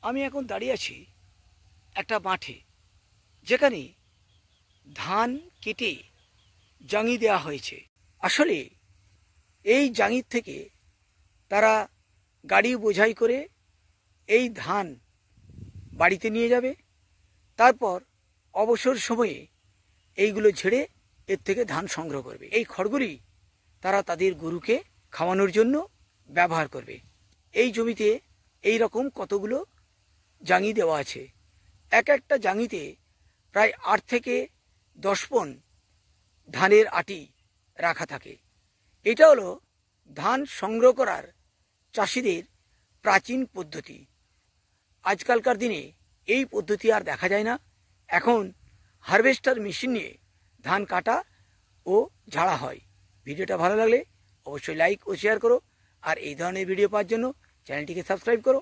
আমি এখন দাঁড়িয়ে আছি একটা মাঠে, যেখানে ধান কেটে জাঙি দেওয়া হয়েছে। আসলে এই জাঙির থেকে তারা গাড়ি বোঝাই করে এই ধান বাড়িতে নিয়ে যাবে। তারপর অবসর সময়ে এইগুলো ঝেড়ে এর থেকে ধান সংগ্রহ করবে। এই খড়গুলি তারা তাদের গরুকে খাওয়ানোর জন্য ব্যবহার করবে। এই জমিতে এই রকম কতগুলো জাঙি দেওয়া আছে। এক একটা জাঙিতে প্রায় 8 থেকে 10 পণ ধানের আটি রাখা থাকে। এটা হলো ধান সংগ্রহ করার চাষিদের প্রাচীন পদ্ধতি। আজকালকার দিনে এই পদ্ধতি আর দেখা যায় না। এখন হারভেস্টার মেশিন নিয়ে ধান কাটা ও ঝাড়া হয়। ভিডিওটা ভালো লাগলে অবশ্যই লাইক ও শেয়ার করো, আর এই ধরনের ভিডিও পাওয়ার জন্য চ্যানেলটিকে সাবস্ক্রাইব করো।